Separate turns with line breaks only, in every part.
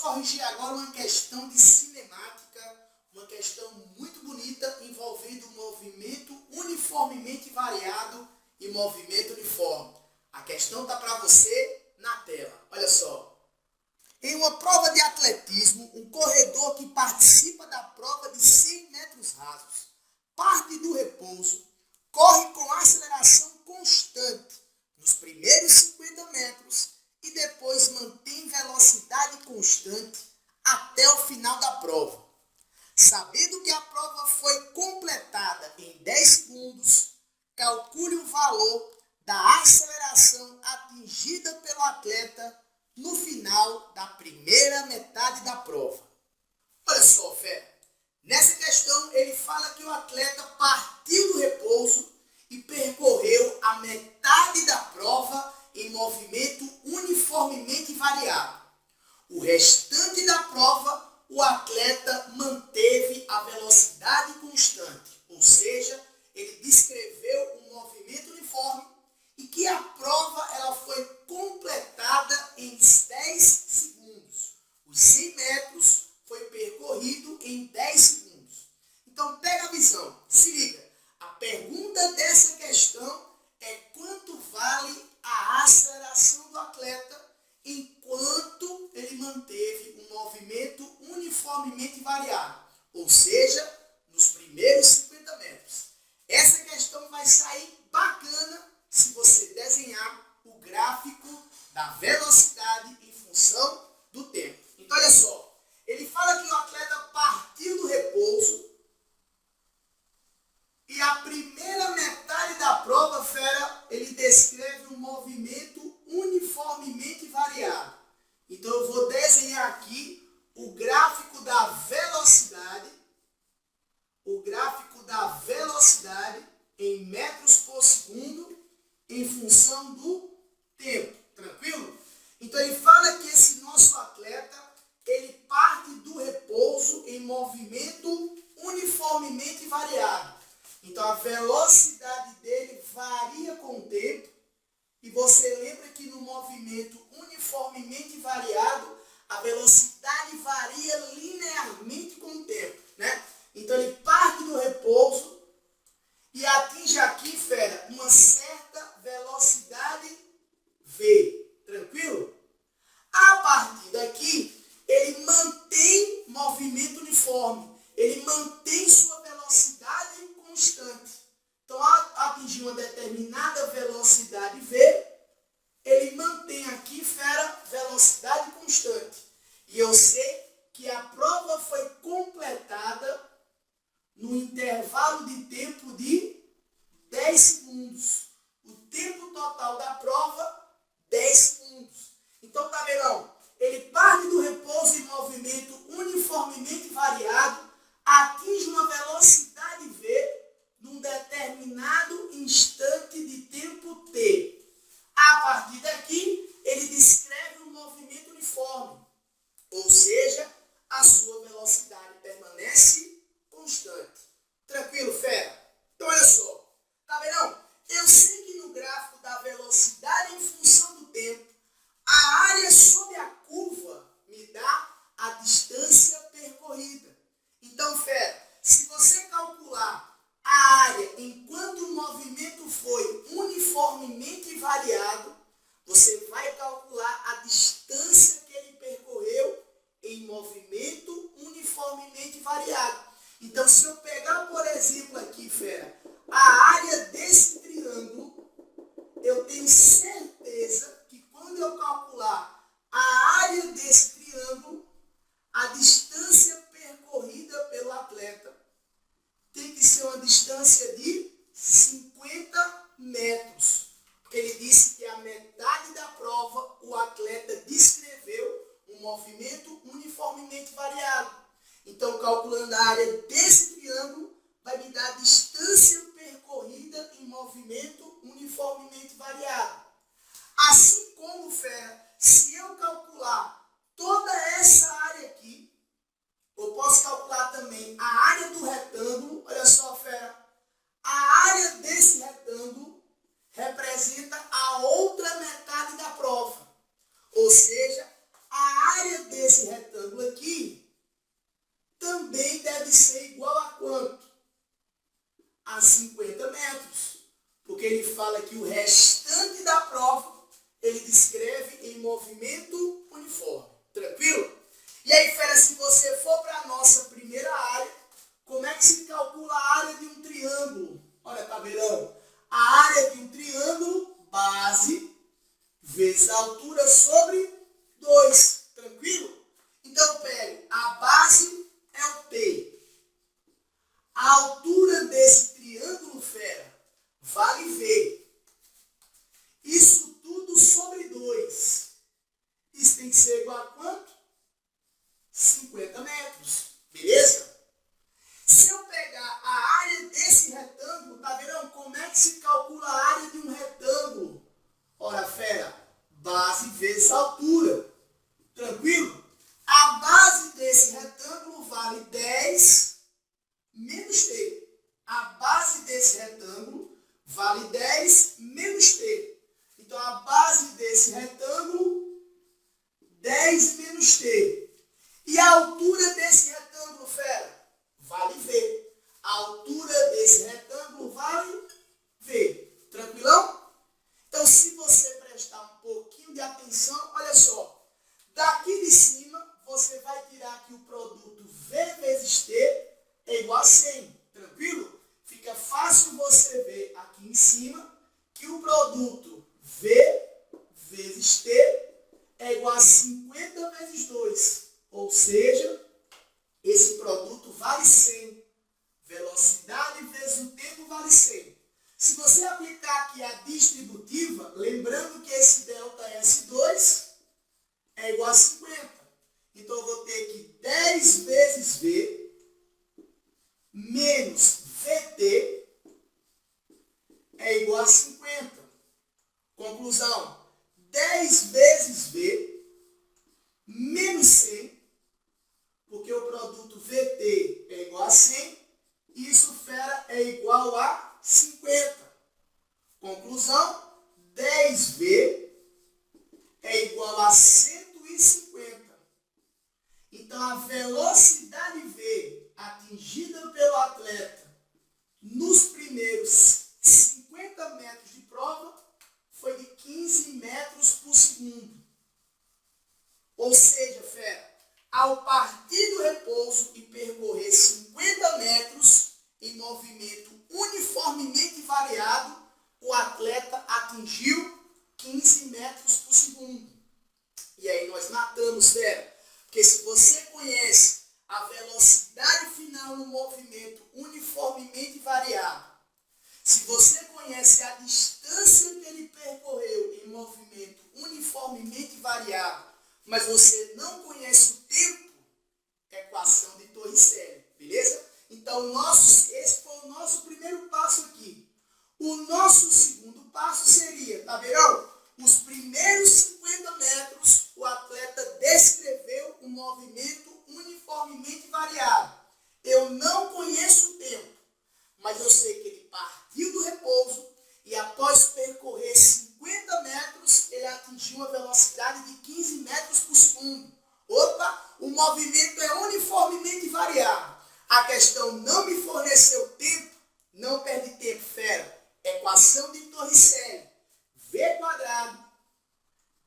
corrigir agora uma questão de cinemática, uma questão muito bonita envolvendo movimento uniformemente variado e movimento uniforme. A questão está para você na tela. Olha só. Em uma prova de atletismo, um corredor que participa da prova de 100 metros rasos, parte do repouso, corre com aceleração constante nos primeiros 50 metros e depois mantém velocidade constante até o final da prova. Sabendo que a prova foi completada em 10 segundos, calcule o valor da aceleração atingida pelo atleta no final da primeira metade da prova. Olha só, Fé. Nessa questão, ele fala que o atleta partiu do repouso e percorreu a metade da prova em movimento uniformemente variado. O restante da prova, o atleta manteve a velocidade constante, ou seja, ele descreveu um movimento uniforme e que a prova ela foi completada em 10 segundos. Os 100 metros foi percorrido em 10 segundos. Então, pega a visão. Se liga. A pergunta dessa questão é quanto vale a aceleração do atleta enquanto ele manteve um movimento uniformemente variado, ou seja, nos primeiros 50 metros. Essa questão vai sair bacana se você desenhar o gráfico da velocidade em função do tempo. Então, olha só, ele fala que o atleta partiu do repouso e a primeira metade da prova, Fera, ele descreve um movimento uniformemente variado. Então, eu vou desenhar aqui o gráfico da velocidade, em metros por segundo em função do tempo. Tranquilo? Então, ele fala que esse nosso atleta, ele parte do repouso em movimento uniformemente variado. Então, a velocidade dele varia com o tempo. E você lembra que no movimento uniformemente variado, a velocidade varia linearmente com o tempo, né? Então, ele parte do repouso e atinge aqui, Fera, uma certa velocidade V. Tranquilo? A partir daqui, ele mantém movimento uniforme. Ele mantém sua velocidade constante. Então, ao atingir uma determinada velocidade V, ele mantém aqui, Fera, velocidade constante. E eu sei que a prova foi completada no intervalo de tempo de 10 segundos. O tempo total da prova, 10 segundos. Então, tá vendo? Ele parte do repouso em movimento uniformemente variado, atinge uma velocidade V num determinado instante de tempo T. A partir daqui, ele descreve um movimento uniforme, ou seja, a sua velocidade permanece constante. Tranquilo, Fera? Então, olha só. Tá vendo? Eu sei que no gráfico da velocidade em função do tempo, a área sob a curva me dá a distância percorrida. Então, Fera, se você calcular a área enquanto o movimento foi uniformemente variado, você vai calcular a distância que ele percorreu em movimento uniformemente variado. Então, se eu pegar, por exemplo, aqui, Fera, a área desse triângulo, eu tenho certeza que quando eu calcular a área desse triângulo, a distância percorrida pelo atleta tem que ser uma distância de 50 metros. Porque ele disse que a metade da prova o atleta descreveu um movimento uniformemente variado. Então, calculando a área desse triângulo, vai me dar a distância percorrida em movimento uniformemente variado. Assim como, Fera, se eu calcular toda essa área aqui, eu posso calcular também a área do retângulo. Olha só, Fera, a área desse retângulo representa a outra metade da prova. Ou seja, a área desse retângulo fala que o restante da prova ele descreve em movimento uniforme. Tranquilo? E aí, fera, se você for para a nossa primeira área, como é que se calcula a área de um triângulo? Olha, tabelão. A área de um triângulo, base, vezes a altura sobre 2. Tranquilo? Então, pegue. A base é o P. A altura desse triângulo, fera, vale V. Isso tudo sobre 2. Isso tem que ser igual a quanto? 50 metros. Beleza? Se eu pegar a área desse retângulo, tá vendo como é que se calcula a área de um retângulo? Ora, fera, base vezes altura. Tranquilo? A base desse retângulo vale 10 menos T. A base desse retângulo vale 10 menos T. Então, a base desse retângulo, 10 menos T. E a altura desse retângulo, fera, vale V. A altura desse retângulo vale V. Tranquilão? Então, se você prestar um pouquinho de atenção, olha só. Daqui de cima, você vai tirar que o produto V vezes T é igual a 100. Tranquilo? Fica fácil você ver aqui em cima que o produto V vezes T é igual a 50 vezes 2. Ou seja, esse produto vale 100. Velocidade vezes o tempo vale 100. Se você aplicar aqui a distributiva, lembrando que esse ΔS2 é igual a 50. Então, eu vou ter que 10 vezes V menos VT é igual a 50. Conclusão, 10 vezes V menos 100, porque o produto VT é igual a 100, e isso, fera, é igual a 50. Conclusão, 10V é igual a 150. Então, a velocidade V atingida pelo atleta nos primeiros 50 metros de prova foi de 15 metros por segundo. Ou seja, fera, ao partir do repouso e percorrer 50 metros em movimento uniformemente variado, o atleta atingiu 15 metros por segundo. E aí nós matamos, fera, porque se você conhece a velocidade final no movimento uniformemente variado, se você conhece a distância que ele percorreu em movimento uniformemente variado, mas você não conhece o tempo, equação de Torricelli, beleza? Então, esse foi o nosso primeiro passo aqui. O nosso segundo passo seria, tá vendo? Os primeiros 50 metros, o atleta descreveu um movimento uniformemente variado. Eu não conheço o tempo, mas eu sei que ele partiu do repouso e após percorrer 50 metros, ele atingiu uma velocidade de 15 metros por segundo. Opa, o movimento é uniformemente variado. A questão não me forneceu tempo, não perde tempo, fera. Equação de Torricelli, V quadrado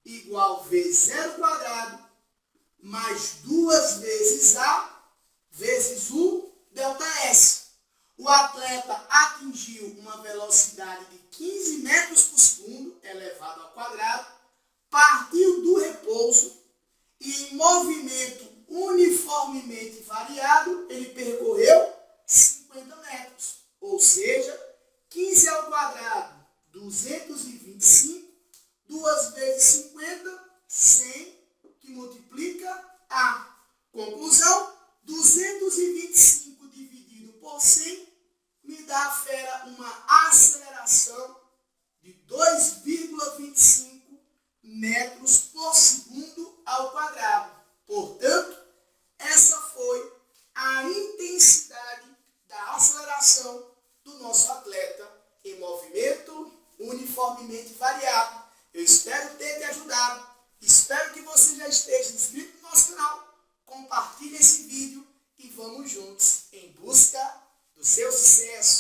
igual V0 quadrado mais 2 vezes A vezes o ΔS. O atleta atingiu uma velocidade de 15 metros por segundo, elevado ao quadrado, partiu do repouso e em movimento uniformemente variado, ele percorreu 50 metros. Ou seja, 15 ao quadrado, 225, 2 vezes 50, 100, que multiplica A. Conclusão, 225 dividido por 100 me dá, fera, uma aceleração de 2,25 metros por segundo ao quadrado. Portanto, essa foi a intensidade da aceleração do nosso atleta em movimento uniformemente variado. Eu espero ter te ajudado. Espero que você já esteja inscrito no nosso canal. Compartilhe esse vídeo e vamos juntos em busca do seu sucesso.